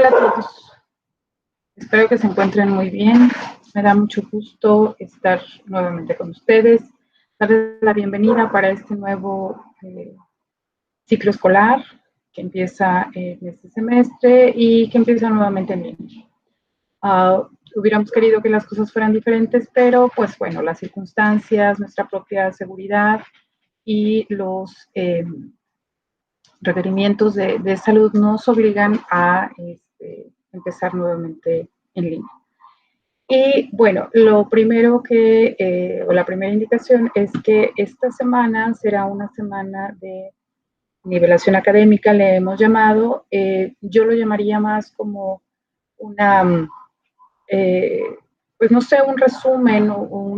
Hola a todos, espero que se encuentren muy bien. Me da mucho gusto estar nuevamente con ustedes, darles la bienvenida para este nuevo ciclo escolar que empieza en este semestre y que empieza nuevamente en línea. Hubiéramos querido que las cosas fueran diferentes, pero pues bueno, las circunstancias, nuestra propia seguridad y los requerimientos de salud nos obligan a empezar nuevamente en línea. Y bueno, lo primero o la primera indicación es que esta semana será una semana de nivelación académica, le hemos llamado. Yo lo llamaría más como una, pues no sé, un resumen o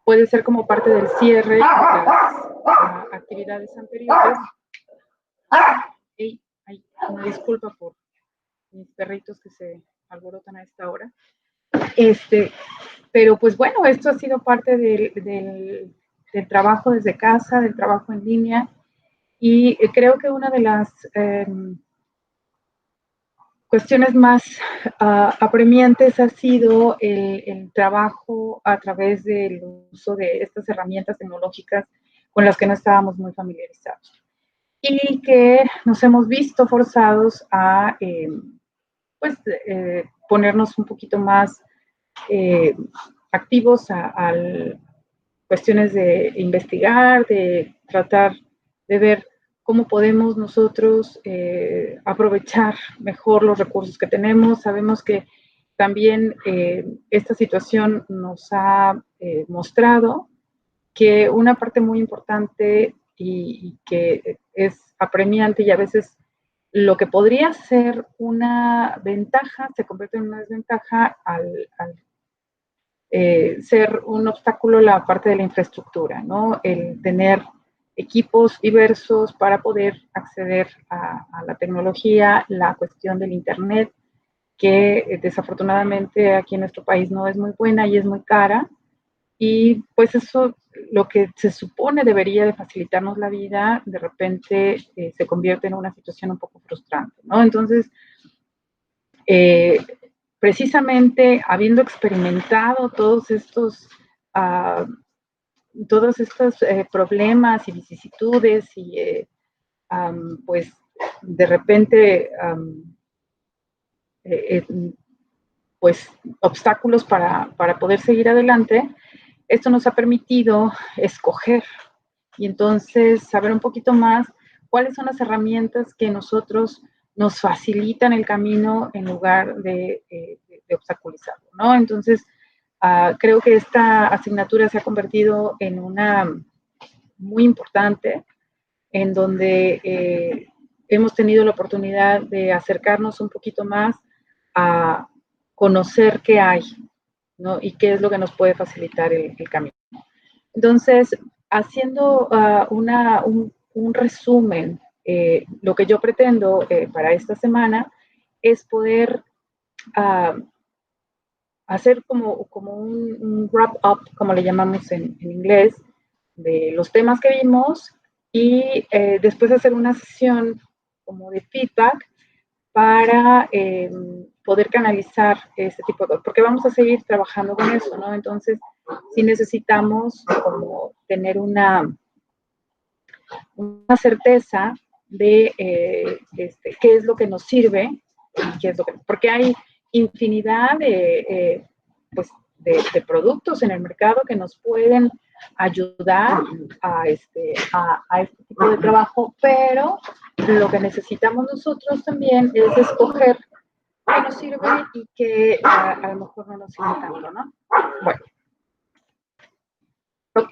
puede ser como parte del cierre de las actividades anteriores. Una disculpa por mis perritos que se alborotan a esta hora. Pero pues bueno, esto ha sido parte del trabajo desde casa, del trabajo en línea, y creo que una de las cuestiones más apremiantes ha sido el trabajo a través del uso de estas herramientas tecnológicas con las que no estábamos muy familiarizados y que nos hemos visto forzados a ponernos un poquito más activos a cuestiones de investigar, de tratar de ver cómo podemos nosotros aprovechar mejor los recursos que tenemos. Sabemos que también esta situación nos ha mostrado que una parte muy importante y que es apremiante y a veces lo que podría ser una ventaja se convierte en una desventaja al ser un obstáculo la parte de la infraestructura, ¿no? El tener equipos diversos para poder acceder a la tecnología, la cuestión del Internet, que desafortunadamente aquí en nuestro país no es muy buena y es muy cara. Y pues eso, lo que se supone debería de facilitarnos la vida, de repente se convierte en una situación un poco frustrante, ¿no? Entonces, precisamente habiendo experimentado todos estos problemas y vicisitudes y pues de repente pues obstáculos para poder seguir adelante, esto nos ha permitido escoger y entonces saber un poquito más cuáles son las herramientas que nosotros nos facilitan el camino en lugar de obstaculizarlo, ¿no? Entonces, creo que esta asignatura se ha convertido en una muy importante, en donde hemos tenido la oportunidad de acercarnos un poquito más a conocer qué hay, ¿no? Y qué es lo que nos puede facilitar el camino. Entonces, haciendo un resumen, lo que yo pretendo para esta semana es poder hacer como un wrap-up, como le llamamos en inglés, de los temas que vimos y después hacer una sesión como de feedback para poder canalizar este tipo de cosas, porque vamos a seguir trabajando con eso, ¿no? Entonces, sí necesitamos como tener una certeza de qué es lo que nos sirve y qué es lo que, porque hay infinidad pues, de productos en el mercado que nos pueden ayudar a este tipo de trabajo, pero lo que necesitamos nosotros también es escoger qué nos sirve y qué a lo mejor no nos sirve tanto, ¿no? Bueno. Ok.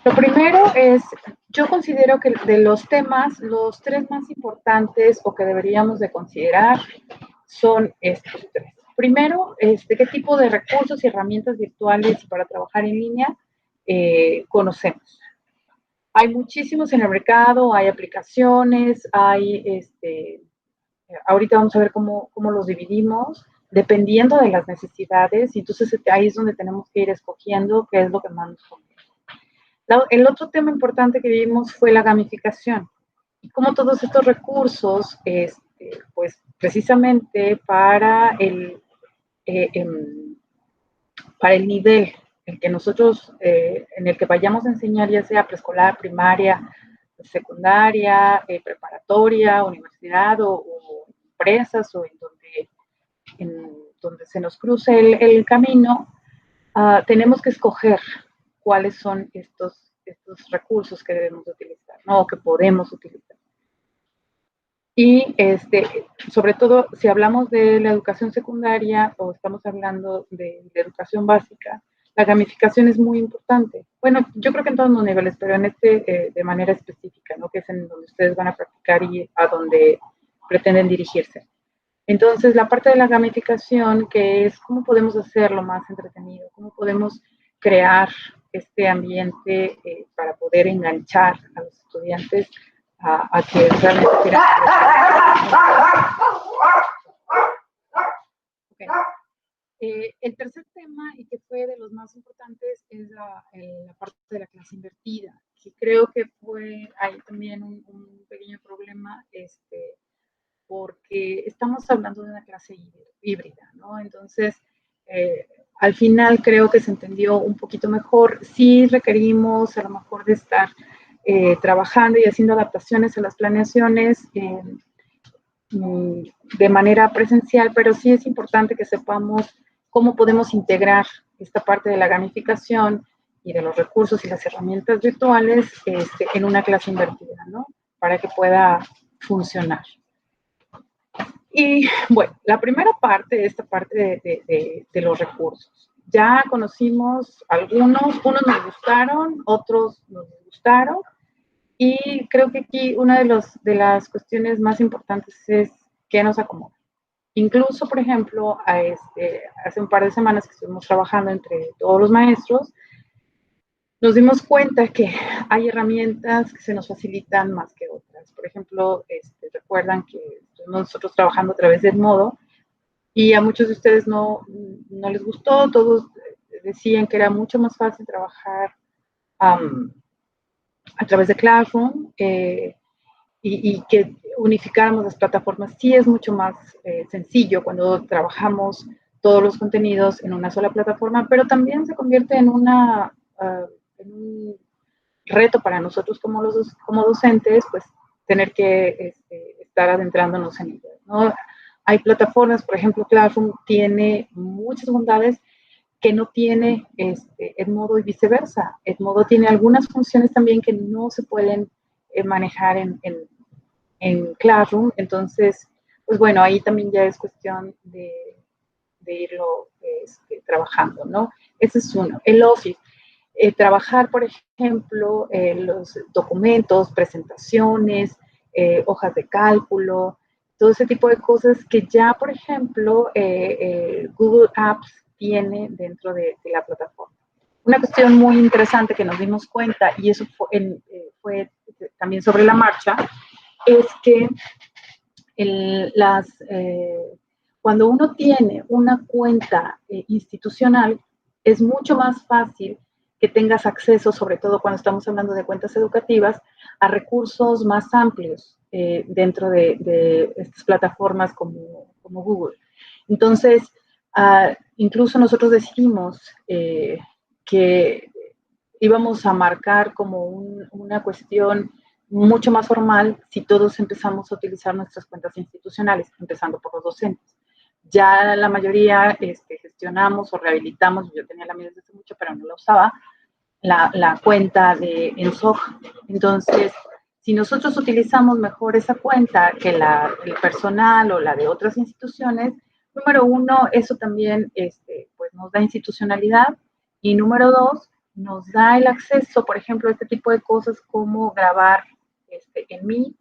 Lo primero es, yo considero que de los temas, los tres más importantes o que deberíamos de considerar son estos tres. Primero, ¿qué tipo de recursos y herramientas virtuales para trabajar en línea conocemos? Hay muchísimos en el mercado, hay aplicaciones, hay, ahorita vamos a ver cómo los dividimos, dependiendo de las necesidades, y entonces ahí es donde tenemos que ir escogiendo qué es lo que más nos conviene. El otro tema importante que vimos fue la gamificación. Y como todos estos recursos, pues precisamente para el nivel en que nosotros, en el que vayamos a enseñar, ya sea preescolar, primaria, secundaria, preparatoria, universidad o empresas o en donde se nos cruce el camino, tenemos que escoger cuáles son estos recursos que debemos utilizar, ¿no? O que podemos utilizar. Y sobre todo, si hablamos de la educación secundaria o estamos hablando de educación básica, la gamificación es muy importante. Bueno, yo creo que en todos los niveles, pero en de manera específica, ¿no? Que es en donde ustedes van a practicar y a donde pretenden dirigirse. Entonces, la parte de la gamificación, que es cómo podemos hacerlo más entretenido, cómo podemos crear este ambiente para poder enganchar a los estudiantes a que realmente quieran. Okay. El tercer tema, y que fue de los más importantes, es la parte de la clase invertida, que creo que fue ahí también un pequeño problema, porque estamos hablando de una clase híbrida, ¿no? Entonces, al final creo que se entendió un poquito mejor. Sí requerimos a lo mejor de estar trabajando y haciendo adaptaciones a las planeaciones de manera presencial, pero sí es importante que sepamos cómo podemos integrar esta parte de la gamificación y de los recursos y las herramientas virtuales en una clase invertida, ¿no? Para que pueda funcionar. Y bueno, la primera parte, esta parte de los recursos. Ya conocimos algunos, unos nos gustaron, otros nos gustaron, y creo que aquí una de las cuestiones más importantes es qué nos acomoda. Incluso, por ejemplo, hace un par de semanas que estuvimos trabajando entre todos los maestros, nos dimos cuenta que hay herramientas que se nos facilitan más que otras. Por ejemplo, recuerdan que estuvimos nosotros trabajando a través del Modo y a muchos de ustedes no les gustó, todos decían que era mucho más fácil trabajar a través de Classroom y que unificáramos las plataformas. Sí es mucho más sencillo cuando trabajamos todos los contenidos en una sola plataforma, pero también se convierte en un reto para nosotros como docentes, pues tener que estar adentrándonos en ello, ¿no? Hay plataformas, por ejemplo, Classroom tiene muchas bondades que no tiene Edmodo y viceversa. Edmodo tiene algunas funciones también que no se pueden manejar en Classroom, entonces, pues bueno, ahí también ya es cuestión de irlo trabajando, ¿no? Ese es uno. El Office. Trabajar, por ejemplo, los documentos, presentaciones, hojas de cálculo, todo ese tipo de cosas que ya, por ejemplo, Google Apps tiene dentro de la plataforma. Una cuestión muy interesante que nos dimos cuenta, y eso fue también sobre la marcha, es que cuando uno tiene una cuenta institucional, es mucho más fácil que tengas acceso, sobre todo cuando estamos hablando de cuentas educativas, a recursos más amplios dentro de estas plataformas como Google. Entonces, incluso nosotros decidimos que íbamos a marcar como una cuestión mucho más formal si todos empezamos a utilizar nuestras cuentas institucionales, empezando por los docentes. Ya la mayoría gestionamos o rehabilitamos, yo tenía la mía desde hace mucho, pero no la usaba, la cuenta de ENSOG. Entonces, si nosotros utilizamos mejor esa cuenta que el personal o la de otras instituciones, número uno, eso también pues nos da institucionalidad, y número dos, nos da el acceso, por ejemplo, a este tipo de cosas como grabar en Meet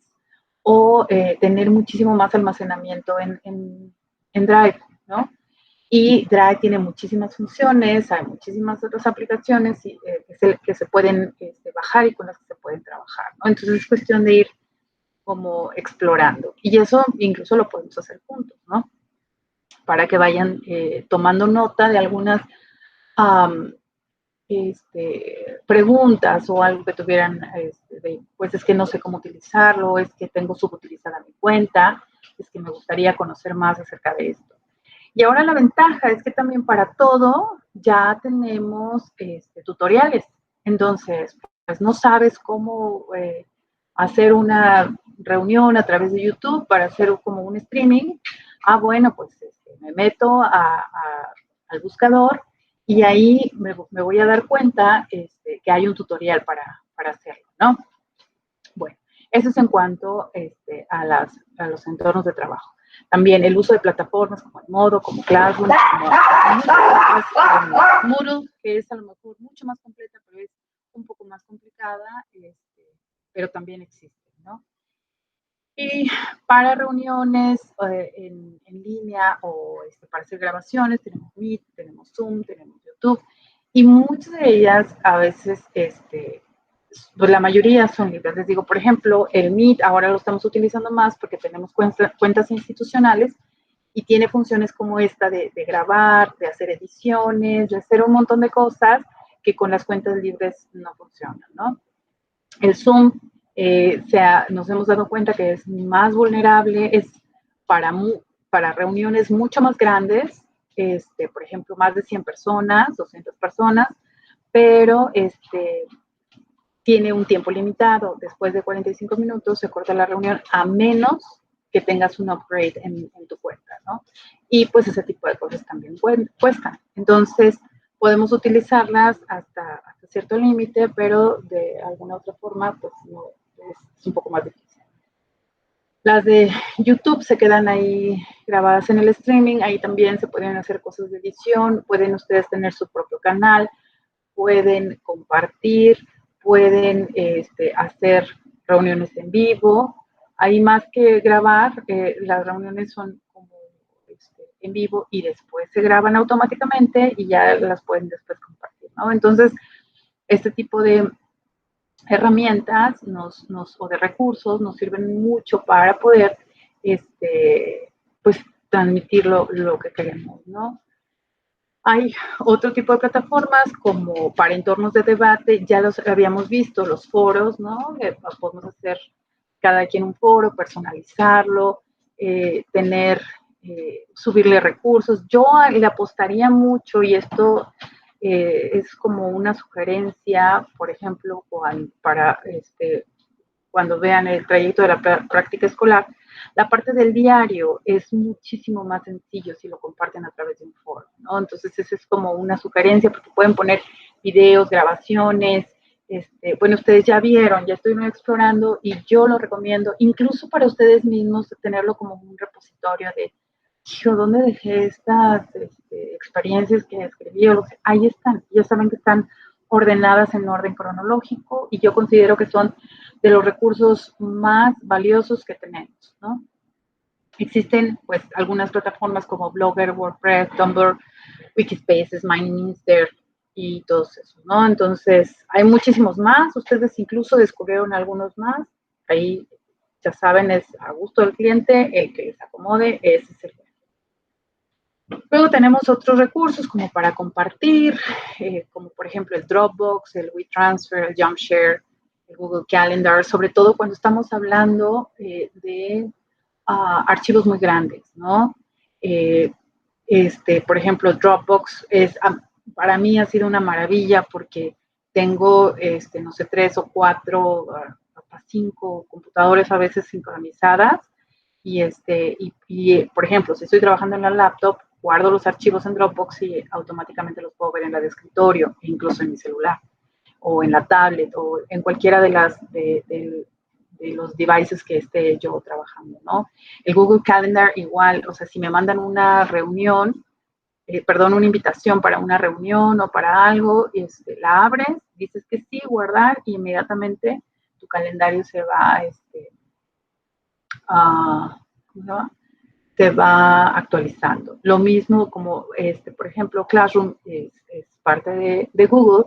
o tener muchísimo más almacenamiento en Drive, ¿no? Y Drive tiene muchísimas funciones, hay muchísimas otras aplicaciones que se pueden bajar y con las que se pueden trabajar, ¿no? Entonces es cuestión de ir como explorando. Y eso incluso lo podemos hacer juntos, ¿no? Para que vayan tomando nota de algunas preguntas o algo que tuvieran, pues es que no sé cómo utilizarlo, es que tengo subutilizada mi cuenta, es que me gustaría conocer más acerca de esto. Y ahora la ventaja es que también para todo ya tenemos tutoriales. Entonces, pues no sabes cómo hacer una reunión a través de YouTube para hacer como un streaming. Ah, bueno, pues me meto al buscador y ahí me voy a dar cuenta que hay un tutorial para hacerlo, ¿no? Bueno, eso es en cuanto a los entornos de trabajo. También el uso de plataformas como el Modo, como Classroom, como Moodle, que es a lo mejor mucho más completa, pero es un poco más complicada, pero también existe, ¿no? Y para reuniones en línea o para hacer grabaciones, tenemos Meet, tenemos Zoom, tenemos YouTube, y muchas de ellas a veces, pues la mayoría son libres. Les digo, por ejemplo, el Meet ahora lo estamos utilizando más porque tenemos cuentas institucionales y tiene funciones como esta de grabar, de hacer ediciones, de hacer un montón de cosas que con las cuentas libres no funcionan, ¿no? El Zoom, nos hemos dado cuenta que es más vulnerable, es para reuniones mucho más grandes, por ejemplo, más de 100 personas, 200 personas, pero tiene un tiempo limitado. Después de 45 minutos se corta la reunión a menos que tengas un upgrade en tu cuenta, ¿no? Y pues ese tipo de cosas también cuestan. Entonces, podemos utilizarlas hasta cierto límite, pero de alguna otra forma, pues no, es un poco más difícil. Las de YouTube se quedan ahí grabadas en el streaming, ahí también se pueden hacer cosas de edición, pueden ustedes tener su propio canal, pueden compartir, pueden hacer reuniones en vivo. Hay más que grabar, las reuniones son como en vivo y después se graban automáticamente y ya las pueden después compartir, ¿no? Entonces, este tipo de herramientas o de recursos nos sirven mucho para poder pues transmitir lo que queremos, ¿no? Hay otro tipo de plataformas como para entornos de debate, ya los habíamos visto, los foros, ¿no? Podemos hacer cada quien un foro, personalizarlo, subirle recursos. Yo le apostaría mucho, y esto es como una sugerencia, por ejemplo, cuando vean el trayecto de la práctica escolar, la parte del diario es muchísimo más sencillo si lo comparten a través de un foro, ¿no? Entonces, esa es como una sugerencia, porque pueden poner videos, grabaciones, bueno, ustedes ya vieron, ya estuvieron explorando, y yo lo recomiendo, incluso para ustedes mismos, tenerlo como un repositorio de, hijo, ¿dónde dejé estas experiencias que escribí? Ahí están, ya saben que están ordenadas en orden cronológico, y yo considero que son de los recursos más valiosos que tenemos, ¿no? Existen, pues, algunas plataformas como Blogger, WordPress, Tumblr, Wikispaces, MindMinster y todos esos, ¿no? Entonces, hay muchísimos más. Ustedes incluso descubrieron algunos más. Ahí, ya saben, es a gusto del cliente, el que les acomode, ese es el bueno. Luego tenemos otros recursos como para compartir, como por ejemplo el Dropbox, el WeTransfer, el Jumpshare, el Google Calendar, sobre todo cuando estamos hablando de archivos muy grandes, ¿no? Por ejemplo, Dropbox para mí ha sido una maravilla porque tengo, no sé, 3 o 4, hasta 5 computadores a veces sincronizadas y, por ejemplo, si estoy trabajando en la laptop, guardo los archivos en Dropbox y automáticamente los puedo ver en la de escritorio, incluso en mi celular o en la tablet o en cualquiera de los devices que esté yo trabajando, ¿no? El Google Calendar igual, o sea, si me mandan una reunión, una invitación para una reunión o para algo, la abres, dices que sí, guardar, y inmediatamente tu calendario se va, se va actualizando. Lo mismo como, por ejemplo, Classroom es parte de Google.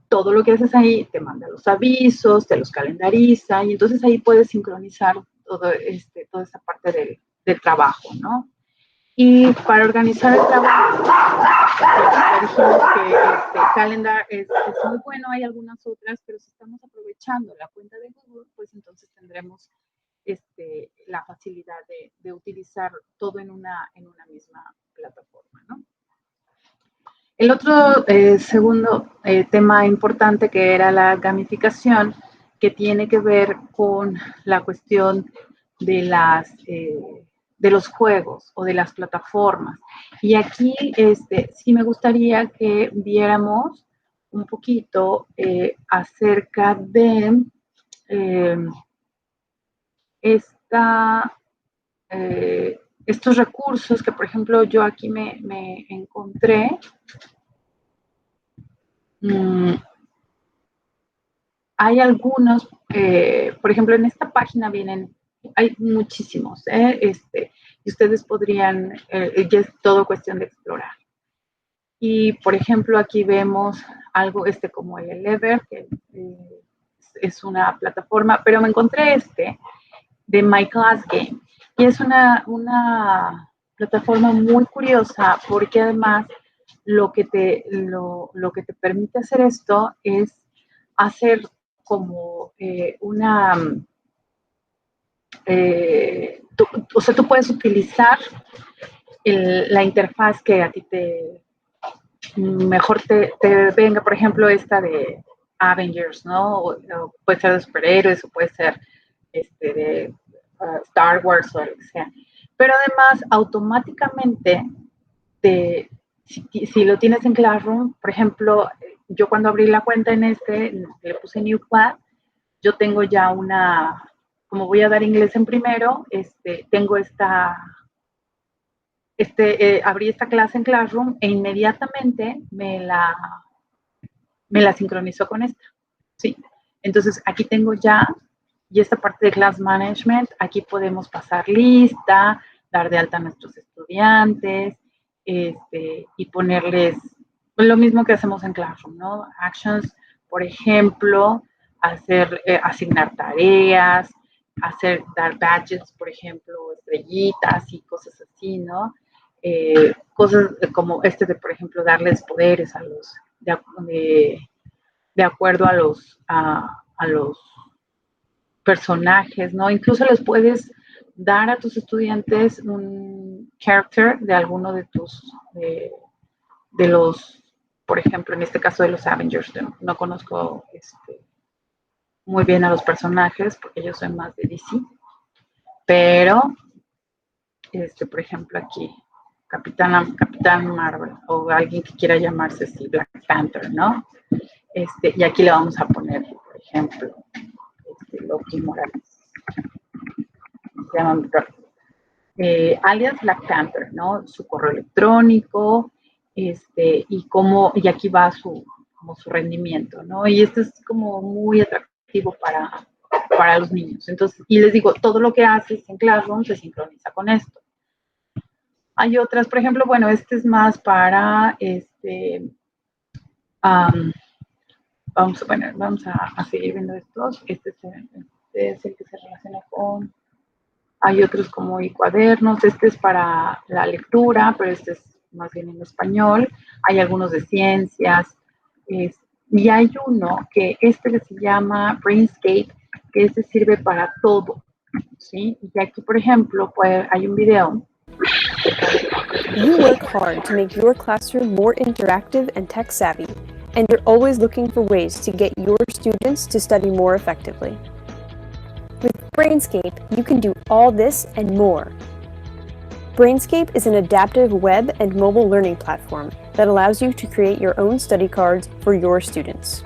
Todo lo que haces ahí te manda los avisos, te los calendariza, y entonces ahí puedes sincronizar toda esta parte del trabajo, ¿no? Y para organizar el trabajo, ya dijimos que Calendar es muy bueno, hay algunas otras, pero si estamos aprovechando la cuenta de Google, pues entonces tendremos la facilidad de utilizar todo en una misma plataforma, ¿no? El otro segundo tema importante, que era la gamificación, que tiene que ver con la cuestión de los juegos o de las plataformas. Y aquí sí me gustaría que viéramos un poquito acerca de estos recursos que, por ejemplo, yo aquí me encontré. Hay algunos, por ejemplo, en esta página hay muchísimos, y ustedes podrían, ya es todo cuestión de explorar. Y, por ejemplo, aquí vemos algo como el Elever, que es una plataforma, pero me encontré de My Class Game. Y es una plataforma muy curiosa, porque además lo que te permite hacer esto es hacer como tú puedes utilizar la interfaz que a ti mejor te venga, por ejemplo, esta de Avengers, ¿no? O puede ser de superhéroes, o puede ser de Star Wars o lo que sea. Pero además, automáticamente, si lo tienes en Classroom, por ejemplo, yo cuando abrí la cuenta le puse New Class, yo tengo ya como voy a dar inglés en primero, tengo abrí esta clase en Classroom e inmediatamente me la sincronizó con esta, ¿sí? Entonces, aquí tengo ya, y esta parte de Class Management, aquí podemos pasar lista, dar de alta a nuestros estudiantes, y ponerles lo mismo que hacemos en Classroom, ¿no? Actions, por ejemplo, asignar tareas, dar badges, por ejemplo, estrellitas y cosas así, ¿no? Cosas como por ejemplo, darles poderes a los, de acuerdo a los personajes, ¿no? Incluso les puedes dar a tus estudiantes un character de alguno de los, por ejemplo, en este caso de los Avengers. No conozco muy bien a los personajes porque yo soy más de DC, pero por ejemplo aquí Capitán Marvel, o alguien que quiera llamarse así, Black Panther, ¿no? Y aquí le vamos a poner, por ejemplo, Loki Morales, alias Black Panther, ¿no? Su correo electrónico, y aquí va su rendimiento, ¿no? Y esto es como muy atractivo para los niños. Entonces, y les digo, todo lo que haces en Classroom se sincroniza con esto. Hay otras, por ejemplo, bueno, este es más para vamos a seguir viendo estos. Este es el que se relaciona con. Hay otros como cuadernos. Este es para la lectura, pero este es más bien en español. Hay algunos de ciencias. Y hay uno que se llama Brainscape, que sirve para todo, ¿sí? Y aquí, por ejemplo, hay un video. You work hard to make your classroom more interactive and tech-savvy, and you're always looking for ways to get your students to study more effectively. With Brainscape, you can do all this and more. Brainscape is an adaptive web and mobile learning platform that allows you to create your own study cards for your students.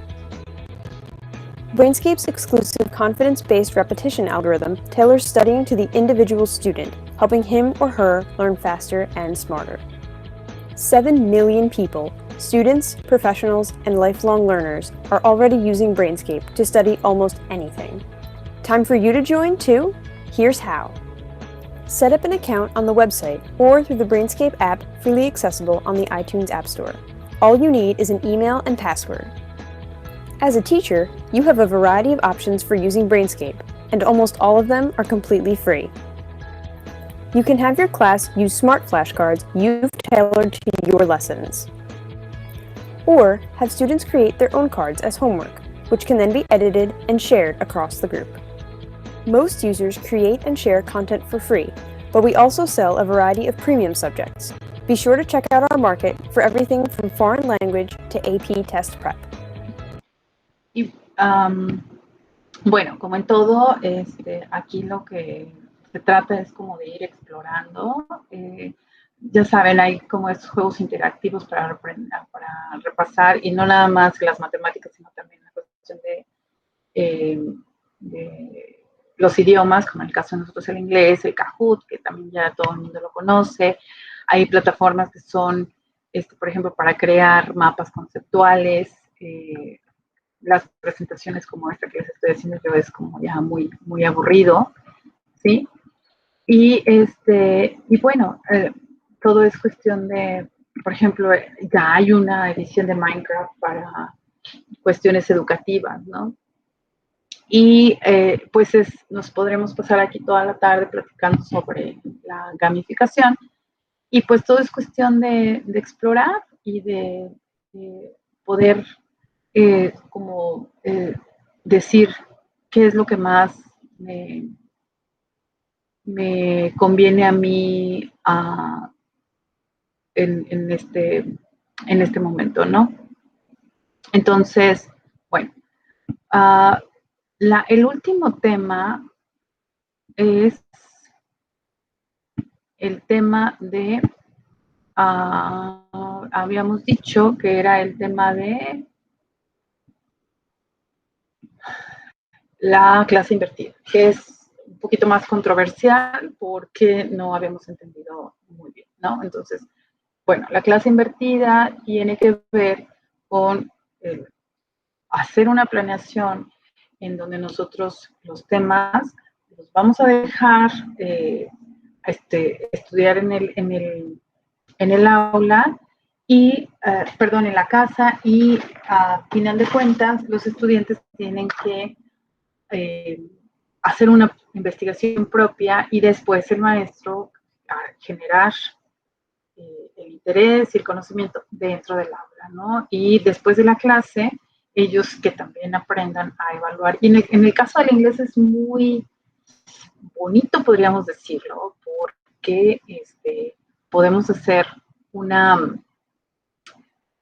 Brainscape's exclusive confidence-based repetition algorithm tailors studying to the individual student, helping him or her learn faster and smarter. 7 million people, students, professionals, and lifelong learners, are already using Brainscape to study almost anything. Time for you to join too? Here's how. Set up an account on the website or through the Brainscape app, freely accessible on the iTunes App Store. All you need is an email and password. As a teacher, you have a variety of options for using Brainscape, and almost all of them are completely free. You can have your class use smart flashcards you've tailored to your lessons. Or have students create their own cards as homework, which can then be edited and shared across the group. Most users create and share content for free, but we also sell a variety of premium subjects. Be sure to check out our market for everything from foreign language to AP test prep. Y, bueno, como en todo, aquí lo que se trata es como de ir explorando. Ya saben, hay como estos juegos interactivos para repasar, y no nada más las matemáticas, sino también la cuestión de los idiomas, como en el caso de nosotros el inglés, el Kahoot, que también ya todo el mundo lo conoce. Hay plataformas que son, por ejemplo, para crear mapas conceptuales. Las presentaciones como esta que les estoy diciendo yo es como ya muy, muy aburrido, ¿sí? Y bueno, todo es cuestión de, por ejemplo, ya hay una edición de Minecraft para cuestiones educativas, ¿no? Y pues nos podremos pasar aquí toda la tarde platicando sobre la gamificación, y pues todo es cuestión de explorar y de poder como decir qué es lo que más me conviene a mí en este momento, ¿no? Entonces, bueno, el último tema es el tema de, habíamos dicho que era el tema de la clase invertida, que es un poquito más controversial porque no habíamos entendido muy bien, ¿no? Entonces, bueno, la clase invertida tiene que ver con hacer una planeación en donde nosotros los temas los vamos a dejar estudiar en el aula y, perdón, en la casa, y a final de cuentas los estudiantes tienen que hacer una investigación propia, y después el maestro generar el interés y el conocimiento dentro del aula, ¿no? Y después de la clase, ellos que también aprendan a evaluar. Y en el caso del inglés es muy bonito, podríamos decirlo, porque podemos hacer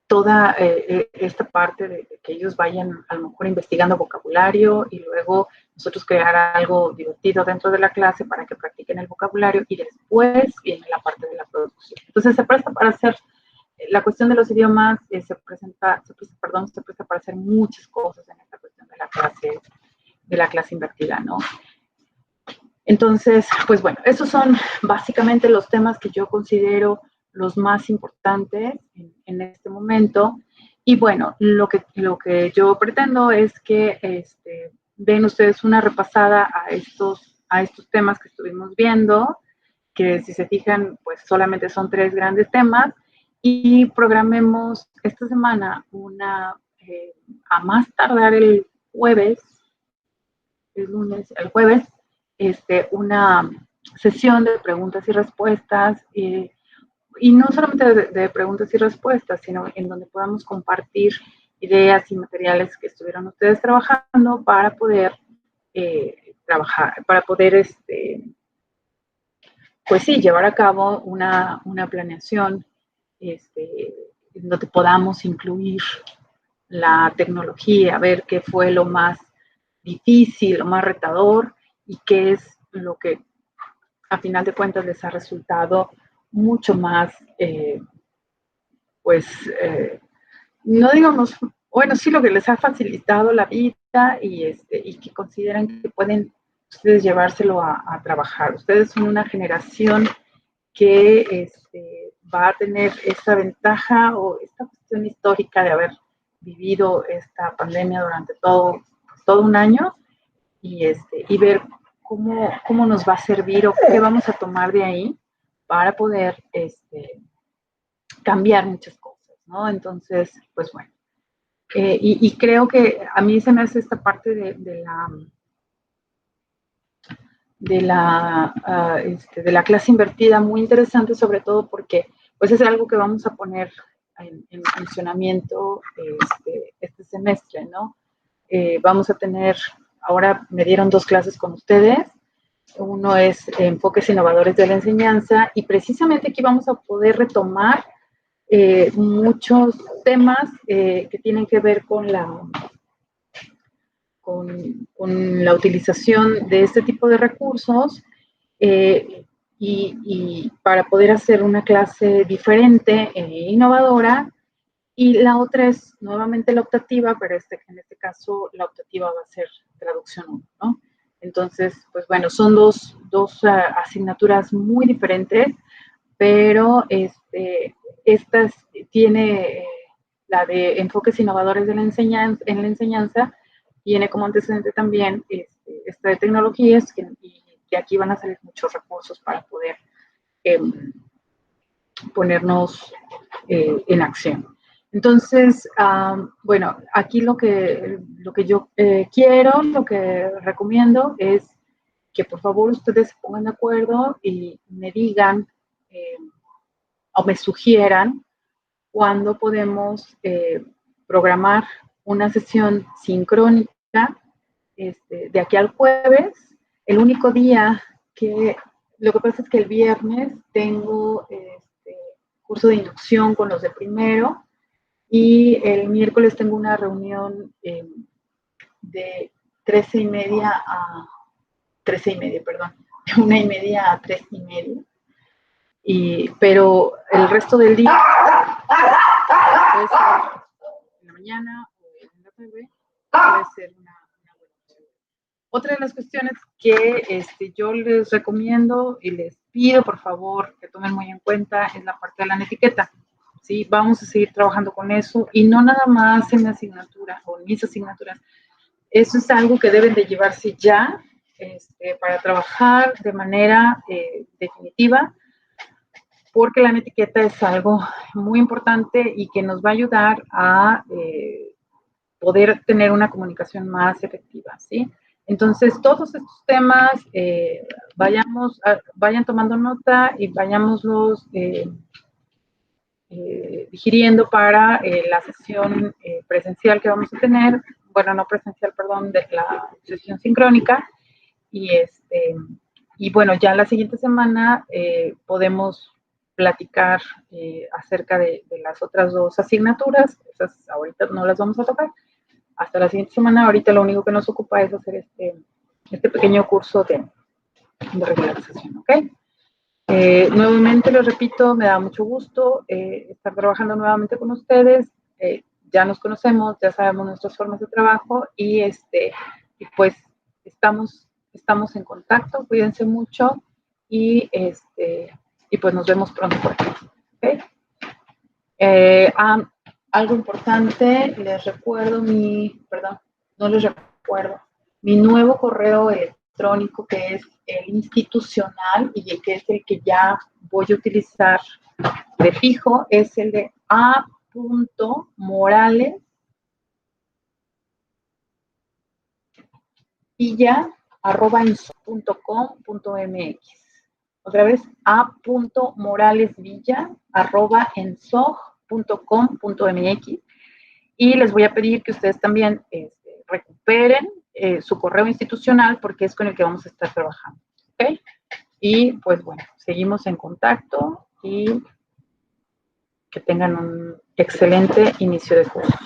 toda esta parte de que ellos vayan a lo mejor investigando vocabulario, y luego nosotros crear algo divertido dentro de la clase para que practiquen el vocabulario, y después viene la parte de la producción. Entonces se presta para hacer, la cuestión de los idiomas se presta para hacer muchas cosas en esta cuestión de la clase invertida, ¿no? Entonces, pues bueno, esos son básicamente los temas que yo considero los más importantes en este momento. Y bueno, lo que yo pretendo es que den ustedes una repasada a estos temas que estuvimos viendo, que si se fijan, pues solamente son 3 grandes temas, y programemos esta semana a más tardar el jueves, el jueves, una sesión de preguntas y respuestas, y no solamente de preguntas y respuestas, sino en donde podamos compartir ideas y materiales que estuvieron ustedes trabajando para poder trabajar, para poder, pues sí, llevar a cabo una planeación en donde podamos incluir la tecnología, ver qué fue lo más difícil, lo más retador, y qué es lo que a final de cuentas les ha resultado mucho más, pues, no digamos, bueno, sí, lo que les ha facilitado la vida, y que consideran que pueden ustedes llevárselo a trabajar. Ustedes son una generación que va a tener esta ventaja o esta cuestión histórica de haber vivido esta pandemia durante todo un año, y ver cómo nos va a servir o qué vamos a tomar de ahí para poder cambiar muchas cosas, ¿no? Entonces, pues bueno, y creo que a mí se me hace esta parte de la clase invertida muy interesante, sobre todo porque pues es algo que vamos a poner en funcionamiento este semestre, ¿no? Vamos a tener, ahora me dieron 2 clases con ustedes. Uno es enfoques innovadores de la enseñanza y precisamente aquí vamos a poder retomar muchos temas que tienen que ver con la utilización de este tipo de recursos y para poder hacer una clase diferente e innovadora. Y la otra es nuevamente la optativa, pero en este caso la optativa va a ser traducción 1, ¿no? Entonces, pues bueno, son dos asignaturas muy diferentes, pero esta tiene la de enfoques innovadores de la enseñanza, en la enseñanza, tiene como antecedente también esta de tecnologías, y que aquí van a salir muchos recursos para poder ponernos en acción. Entonces, bueno, aquí lo que yo quiero, lo que recomiendo es que por favor ustedes se pongan de acuerdo y me digan o me sugieran cuándo podemos programar una sesión sincrónica de aquí al jueves. El único día que, lo que pasa es que el viernes tengo curso de inducción con los de primero y el miércoles tengo una reunión de 13:30 a 13:30, perdón, de 1:30 a 3:30. Pero el resto del día puede ser en la mañana o en la tarde, puede ser una buena opción. Otra de las cuestiones que yo les recomiendo y les pido por favor que tomen muy en cuenta es la parte de la etiqueta. ¿Sí? Vamos a seguir trabajando con eso y no nada más en mi asignatura o en mis asignaturas. Eso es algo que deben de llevarse ya para trabajar de manera definitiva, porque la etiqueta es algo muy importante y que nos va a ayudar a poder tener una comunicación más efectiva, ¿sí? Entonces, todos estos temas, vayan tomando nota y vayámoslos digiriendo para la sesión presencial que vamos a tener, bueno, no presencial, perdón, de la sesión sincrónica, y bueno, ya la siguiente semana podemos platicar acerca de las otras 2 asignaturas. Esas ahorita no las vamos a tocar. Hasta la siguiente semana, ahorita lo único que nos ocupa es hacer este pequeño curso de regularización, ¿ok? Nuevamente les repito, me da mucho gusto estar trabajando nuevamente con ustedes. Ya nos conocemos, ya sabemos nuestras formas de trabajo y pues estamos en contacto. Cuídense mucho y pues nos vemos pronto por aquí. ¿Okay? Algo importante, les recuerdo mi nuevo correo electrónico, que es el institucional y el que es el que ya voy a utilizar de fijo, es el de a.moralesvilla@ensoc.com.mx. Otra vez, a.moralesvilla@ensoc.com.mx. Y les voy a pedir que ustedes también recuperen su correo institucional, porque es con el que vamos a estar trabajando. ¿Ok? Y pues bueno, seguimos en contacto y que tengan un excelente inicio de curso.